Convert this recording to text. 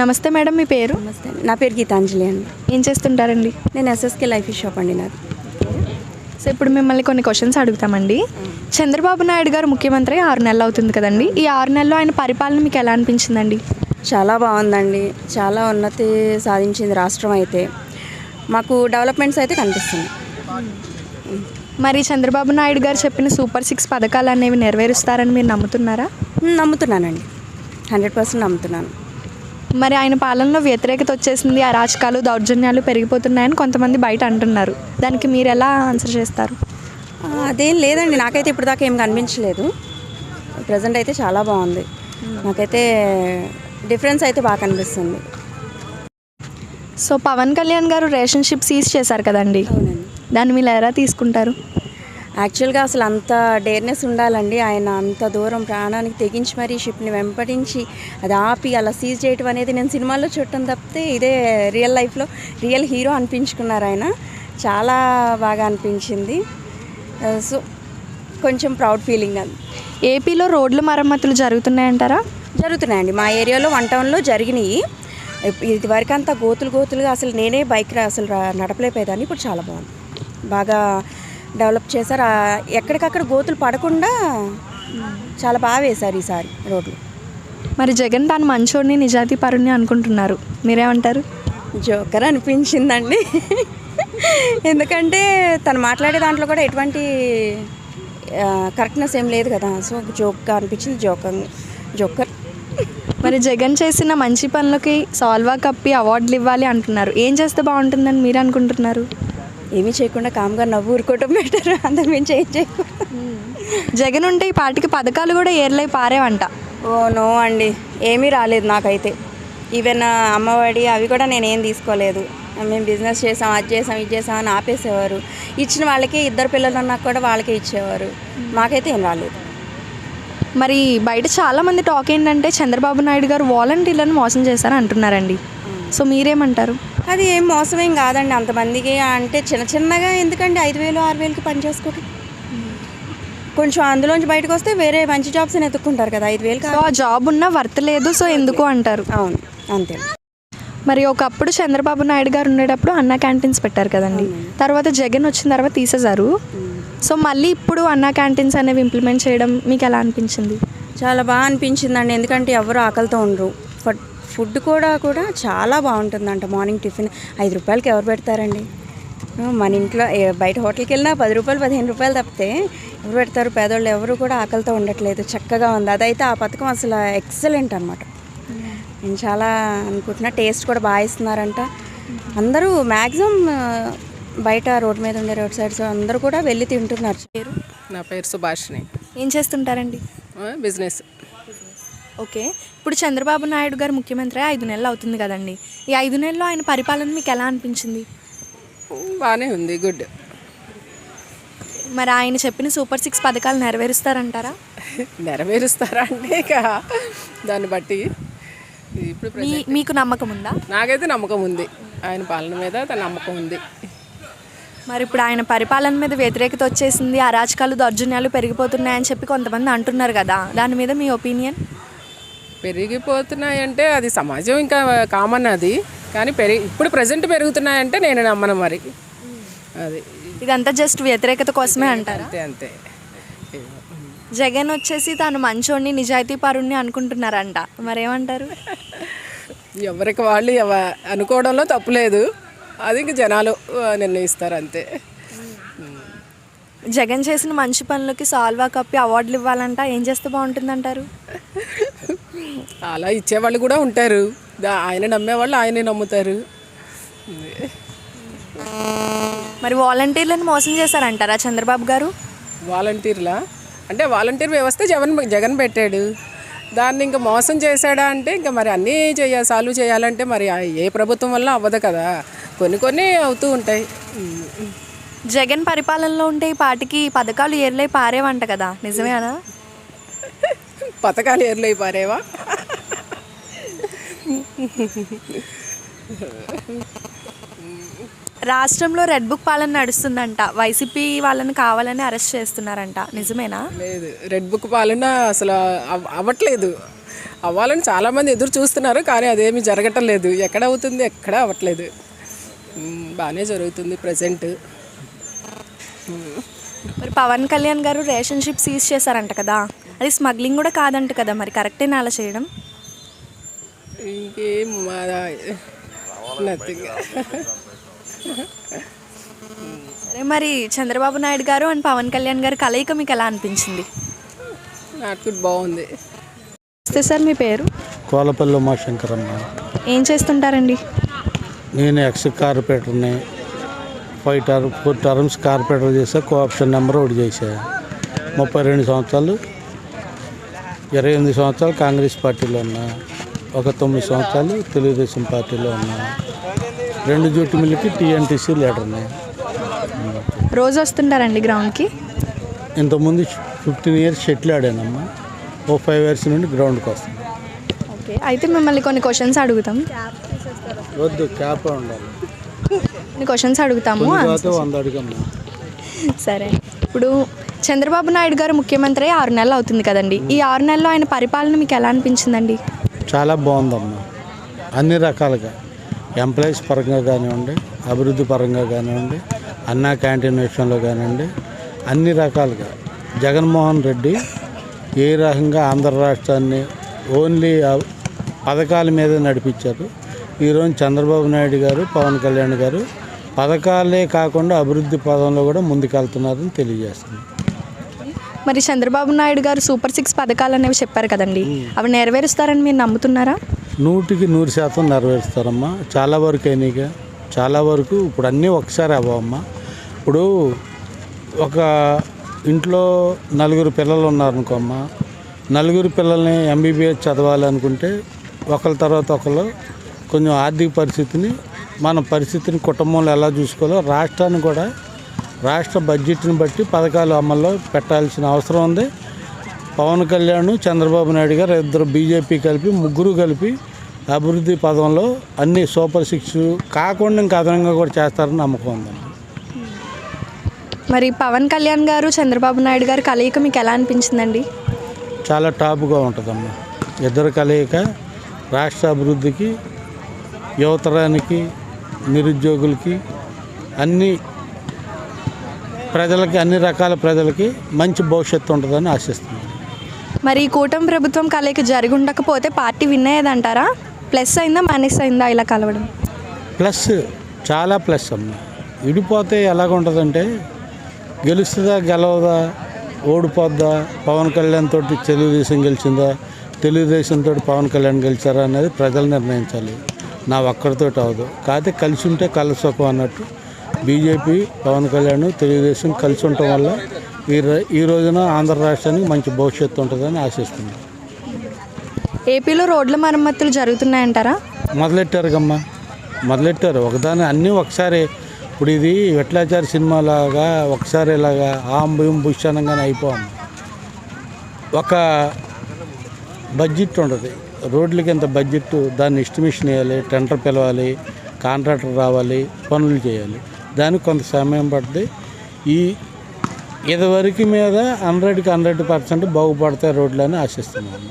నమస్తే మేడం, మీ పేరు? నమస్తే, నా పేరు గీతాంజలి అండి. ఏం చేస్తుంటారండి? నేను ఎస్ఎస్కే లైఫ్ షాప్ అండి నాది. సో ఇప్పుడు మిమ్మల్ని కొన్ని క్వశ్చన్స్ అడుగుతామండి. చంద్రబాబు నాయుడు గారు ముఖ్యమంత్రి 6 నెలలు అవుతుంది కదండి. ఈ 6 నెలల్లో ఆయన పరిపాలన మీకు ఎలా అనిపించిందండి? చాలా బాగుందండి. చాలా ఉన్నతి సాధించింది రాష్ట్రం. అయితే మాకు డెవలప్మెంట్స్ అయితే కనిపిస్తుంది. మరి చంద్రబాబు నాయుడు గారు చెప్పిన సూపర్ 6 పథకాలు అనేవి నెరవేరుస్తారని మీరు నమ్ముతున్నారా? నమ్ముతున్నానండి, 100% నమ్ముతున్నాను. మరి ఆయన పాలనలో వ్యతిరేకత వచ్చేసింది, అరాచకాలు దౌర్జన్యాలు పెరిగిపోతున్నాయని కొంతమంది బయట అంటున్నారు. దానికి మీరు ఎలా ఆన్సర్ చేస్తారు? అదేం లేదండి, నాకైతే ఇప్పుడు దాకా ఏం కనిపించలేదు. ప్రజెంట్ అయితే చాలా బాగుంది. నాకైతే డిఫరెన్స్ అయితే బాగా కనిపిస్తుంది. సో పవన్ కళ్యాణ్ గారు రిలేషన్షిప్ సీజ్ చేశారు కదండి, అవునండి. దాన్ని మీరు ఎలా తీసుకుంటారు? యాక్చువల్గా అసలు అంత డేర్నెస్ ఉండాలండి. ఆయన అంత దూరం ప్రాణానికి తెగించి మరీ షిప్ని వెంపడించి అది ఆపి అలా సీజ్ చేయటం అనేది నేను సినిమాల్లో చూడటం తప్పితే ఇదే రియల్ లైఫ్లో రియల్ హీరో అనిపించుకున్నారు ఆయన. చాలా బాగా అనిపించింది. సో కొంచెం ప్రౌడ్ ఫీలింగ్. అది ఏపీలో రోడ్ల మరమ్మతులు జరుగుతున్నాయంటారా? జరుగుతున్నాయండి. మా ఏరియాలో 1 టౌన్లో జరిగినాయి. ఇది వరకు అంతా గోతులుగా అసలు నేనే బైక్ అసలు నడపలేకపోయేదాన్ని. ఇప్పుడు చాలా బాగుంది, బాగా డెవలప్ చేశారు. ఎక్కడికక్కడ గోతులు పడకుండా చాలా బాగా వేశారు ఈసారి రోడ్లు. మరి జగన్ తాను మంచోడిని నిజాయితీ పరుని అనుకుంటున్నారు, మీరేమంటారు? జోకర్ అనిపించిందండి. ఎందుకంటే తను మాట్లాడే దాంట్లో కూడా ఎటువంటి కరెక్ట్నెస్ ఏం లేదు కదా. సో జోక్గా అనిపించింది. జోకర్. మరి జగన్ చేసిన మంచి పనులకి సాల్వా కప్పి అవార్డులు ఇవ్వాలి అంటున్నారు. ఏం చేస్తే బాగుంటుందని మీరు అనుకుంటున్నారు? ఏమీ చేయకుండా కామ్గా నవ్వు ఊరుకోవటం బెటర్, అంతకుమించి ఏం చేయకుండా. జగన్ ఉంటే ఈ పార్టీకి పథకాలు కూడా ఏర్లై పారేవంట. ఓ నో అండి, ఏమీ రాలేదు నాకైతే. ఈవెన్ అమ్మఒడి అవి కూడా నేనేం తీసుకోలేదు. మేము బిజినెస్ చేసాం, అది చేసాం, ఇది చేసాం అని ఆపేసేవారు. ఇచ్చిన వాళ్ళకి 2 పిల్లలు ఉన్నా కూడా వాళ్ళకే ఇచ్చేవారు. మాకైతే ఏం రాలేదు. మరి బయట చాలామంది టాక్ ఏంటంటే చంద్రబాబు నాయుడు గారు వాలంటీర్లను మోసం చేశారని అంటున్నారండి. సో మీరేమంటారు? అది ఏం మోసమేం కాదండి. అంతమందికి అంటే చిన్నగా ఎందుకండి 5,000 6,000కి పని చేసుకోవటం. కొంచెం అందులోంచి బయటకు వస్తే వేరే మంచి జాబ్స్ అని ఎత్తుక్కుంటారు కదా. 5,000 సో ఆ జాబ్ ఉన్నా వర్త్ లేదు, సో ఎందుకు అంటారు? అవును, అంతే. మరి ఒకప్పుడు చంద్రబాబు నాయుడు గారు ఉండేటప్పుడు అన్నా క్యాంటీన్స్ పెట్టారు కదండి. తర్వాత జగన్ వచ్చిన తర్వాత తీసేశారు. సో మళ్ళీ ఇప్పుడు అన్నా క్యాంటీన్స్ అనేవి ఇంప్లిమెంట్ చేయడం మీకు ఎలా అనిపించింది? చాలా బాగా అనిపించిందండి. ఎందుకంటే ఎవరు ఆకలితో ఉండరు. ఫుడ్ కూడా చాలా బాగుంటుందంట. మార్నింగ్ టిఫిన్ 5 రూపాయలకి ఎవరు పెడతారండి? మన ఇంట్లో బయట హోటల్కి వెళ్ళినా 10 రూపాయలు 15 రూపాయలు తప్పితే ఎవరు పెడతారు? పేదోళ్ళు ఎవరు కూడా ఆకలితో ఉండట్లేదు. చక్కగా ఉంది. అదైతే ఆ పథకం అసలు ఎక్సలెంట్ అనమాట. నేను చాలా అనుకుంటున్నా. టేస్ట్ కూడా బాగా ఇస్తున్నారంట. అందరూ మ్యాక్సిమం బయట రోడ్ మీద ఉండే రోడ్ సైడ్స్ అందరూ కూడా వెళ్ళి తింటున్నారు. నా పేరు సుభాష్ని. ఏం చేస్తుంటారండి? బిజినెస్. ఓకే, ఇప్పుడు చంద్రబాబు నాయుడు గారు ముఖ్యమంత్రి 5 నెలలు అవుతుంది కదండి. ఈ 5 నెలల్లో ఆయన పరిపాలన మీకు ఎలా అనిపించింది? బాగానే ఉంది, గుడ్. మరి ఆయన చెప్పిన సూపర్ 6 పథకాలు నెరవేరుస్తారంటారా? నెరవేరుస్తారా అంటే ఇక దాన్ని బట్టి ఇప్పుడు మీకు నమ్మకం ఉందా? నాకైతే నమ్మకం ఉంది. ఆయన పాలన మీద నమ్మకం ఉంది. మరి ఇప్పుడు ఆయన పరిపాలన మీద వ్యతిరేకత వచ్చేసింది, అరాచకాలు దౌర్జన్యాలు పెరిగిపోతున్నాయని చెప్పి కొంతమంది అంటున్నారు కదా, దాని మీద మీ ఒపీనియన్? పెరిగిపోతున్నాయంటే అది సమాజం ఇంకా కామన్ అది. కానీ ఇప్పుడు ప్రజెంట్ పెరుగుతున్నాయంటే నేను నమ్మను. మరి అది ఇదంతా జస్ట్ వ్యతిరేకత కోసమే అంటారా? అంతే. జగన్ వచ్చేసి తాను మంచోడిని నిజాయితీ పరుణ్ణి అనుకుంటున్నారంట, మరేమంటారు? ఎవరికి వాళ్ళు అనుకోవడంలో తప్పులేదు. అది ఇంక జనాలు నిర్ణయిస్తారు అంతే. జగన్ చేసిన మంచి పనులకి సాల్వా కప్పి అవార్డులు ఇవ్వాలంట, ఏం చేస్తే బాగుంటుందంటారు? అలా ఇచ్చేవాళ్ళు కూడా ఉంటారు. ఆయన నమ్మేవాళ్ళు ఆయనే నమ్ముతారు. మరి వాలంటీర్లను మోసం చేశారంటారా చంద్రబాబు గారు? వాలంటీర్లా అంటే వాలంటీర్ వ్యవస్థ జగన్ పెట్టాడు. దాన్ని ఇంకా మోసం చేశాడా అంటే ఇంకా మరి అన్నీ సాల్వ్ చేయాలంటే మరి ఏ ప్రభుత్వం వల్ల అవ్వదు కదా. కొన్ని అవుతూ ఉంటాయి. జగన్ పరిపాలనలో ఉంటే ఈ పాటికి పథకాలు ఏర్లై పారేవంట కదా, నిజమేనా? పథకాలు ఏర్లై పారేవా? రాష్ట్రంలో రెడ్ బుక్ పాలన నడుస్తుందంట, వైసీపీ వాళ్ళని కావాలని అరెస్ట్ చేస్తున్నారంట, నిజమేనా? లేదు, రెడ్ బుక్ పాలన అసలు అవ్వట్లేదు. అవ్వాలని చాలామంది ఎదురు చూస్తున్నారు, కానీ అదేమీ జరగటం లేదు. ఎక్కడ అవుతుంది, ఎక్కడ అవ్వట్లేదు. బాగానే జరుగుతుంది ప్రజెంట్. మరి పవన్ కళ్యాణ్ గారు రేషన్ షిప్ సీజ్ చేశారంట కదా, అది స్మగ్లింగ్ కూడా కాదంట కదా, మరి కరెక్టేనా అలా చేయడం? ఇంకేం నథింగ్. సరే, మరి చంద్రబాబు నాయుడు గారు అండ్ పవన్ కళ్యాణ్ గారు కలయిక మీకు ఎలా అనిపించింది? నాకు బాగుంది. నమస్తే సార్, మీ పేరు? కోలపల్లి ఉమాశంకర్ అమ్మ. ఏం చేస్తుంటారండి? నేను ఎక్స్ కార్పొరేటర్ని. 4 టర్మ్స్ కార్పొరేటర్ చేసా, కోఆప్షన్ నెంబర్ 1 చేశా. 32 సంవత్సరాలు, 28 సంవత్సరాలు కాంగ్రెస్ పార్టీలో ఉన్నా, ఒక 9 సంవత్సరాలు తెలుగుదేశం పార్టీలో ఉన్నా. 2 జూటి మిల్లుకి టీఎన్టీసీ లీడర్ని. రోజు వస్తుంటారండి గ్రౌండ్కి? ఇంతకుముందు 15 ఇయర్స్ షెటిల్ ఆడానమ్మా. 5 ఇయర్స్ నుండి గ్రౌండ్కి వస్తాను. ఓకే, అయితే మిమ్మల్ని కొన్ని క్వశ్చన్స్ అడుగుతాం. వద్దు, క్యాప్ ఉండాలి. కొన్ని క్వశ్చన్స్ అడుగుతాము. 100 అడిగమ్మా. సరే, ఇప్పుడు చంద్రబాబు నాయుడు గారు ముఖ్యమంత్రి 6 నెలలు అవుతుంది కదండి. ఈ 6 నెలల్లో ఆయన పరిపాలన మీకు ఎలా అనిపించిందండి? చాలా బాగుందమ్మా. అన్ని రకాలుగా ఎంప్లాయీస్ పరంగా కానివ్వండి, అభివృద్ధి పరంగా కానివ్వండి, అన్నా క్యాంటీన్ విషయంలో కానివ్వండి, అన్ని రకాలుగా జగన్మోహన్ రెడ్డి ఏ రకంగా ఆంధ్ర రాష్ట్రాన్ని ఓన్లీ పథకాల మీద నడిపించారు. ఈరోజు చంద్రబాబు నాయుడు గారు, పవన్ కళ్యాణ్ గారు పథకాలే కాకుండా అభివృద్ధి పదంలో కూడా ముందుకెళ్తున్నారని తెలియజేస్తుంది. మరి చంద్రబాబు నాయుడు గారు సూపర్ 6 పథకాలు అనేవి చెప్పారు కదండి, అవి నెరవేరుస్తారని మీరు నమ్ముతున్నారా? 100% నెరవేరుస్తారమ్మా. చాలా వరకు అయినాయిగా, చాలా వరకు. ఇప్పుడు అన్నీ ఒకసారి అవ్వమ్మా. ఇప్పుడు ఒక ఇంట్లో 4 పిల్లలు ఉన్నారనుకోమ్మా, 4 పిల్లల్ని ఎంబీబీఎస్ చదవాలనుకుంటే ఒకరి తర్వాత ఒకరు కొంచెం ఆర్థిక పరిస్థితిని, మన పరిస్థితిని, కుటుంబంలో ఎలా చూసుకోవాలో రాష్ట్రాన్ని కూడా, రాష్ట్ర బడ్జెట్ని బట్టి పథకాలు అమల్లో పెట్టాల్సిన అవసరం ఉంది. పవన్ కళ్యాణ్, చంద్రబాబు నాయుడు గారు ఇద్దరు బీజేపీ కలిపి, ముగ్గురు కలిపి అభివృద్ధి పదంలో అన్ని సూపర్ 6 కాకుండా ఇంకా అదనంగా కూడా చేస్తారని నమ్మకం ఉందండి. మరి పవన్ కళ్యాణ్ గారు, చంద్రబాబు నాయుడు గారు కలయిక మీకు ఎలా అనిపించిందండి? చాలా టాప్గా ఉంటుందమ్మా. ఇద్దరు కలయిక రాష్ట్ర అభివృద్ధికి, యువతరానికి, నిరుద్యోగులకి, అన్ని ప్రజలకి, అన్ని రకాల ప్రజలకి మంచి భవిష్యత్తు ఉంటుందని ఆశిస్తున్నాను. మరి ఈ కూటమి ప్రభుత్వం కలయిక జరిగి ఉండకపోతే పార్టీ విన్ అయ్యేదంటారా? ప్లస్ అయిందా, మైనస్ అయిందా ఇలా కలవడం? ప్లస్, చాలా ప్లస్ అమ్మా. విడిపోతే ఎలాగుంటుందంటే, గెలుస్తుందా గెలవదా, ఓడిపోద్దా, పవన్ కళ్యాణ్ తోటి తెలుగుదేశం గెలిచిందా, తెలుగుదేశంతో పవన్ కళ్యాణ్ గెలిచారా అనేది ప్రజలు నిర్ణయించాలి. నా ఒక్కరితోటి అవదు. కాకపోతే కలిసి ఉంటే కలుసుకం అన్నట్టు బీజేపీ, పవన్ కళ్యాణ్, తెలుగుదేశం కలిసి ఉండటం వల్ల ఈ రోజున ఆంధ్ర రాష్ట్రానికి మంచి భవిష్యత్తు ఉంటుందని ఆశిస్తున్నాను. ఏపీలో రోడ్ల మరమ్మతులు జరుగుతున్నాయంటారా? మొదలెట్టారు మొదలెట్టారు. ఒకదాని అన్నీ ఒకసారి. ఇప్పుడు ఇది విట్లాచారి సినిమాలాగా ఒకసారి ఇలాగా ఆంబుయం భూషణంగానే అయిపోవాలి. ఒక బడ్జెట్ ఉంటుంది రోడ్లకి, ఎంత బడ్జెట్, దాన్ని ఎస్టిమేషన్ వేయాలి, టెండర్ పిలవాలి, కాంట్రాక్టర్ రావాలి, పనులు చేయాలి. దానికి కొంత సమయం పడుతుంది. ఇదివరకు మీద 100% బాగుపడతాయి రోడ్లు అని ఆశిస్తున్నాను.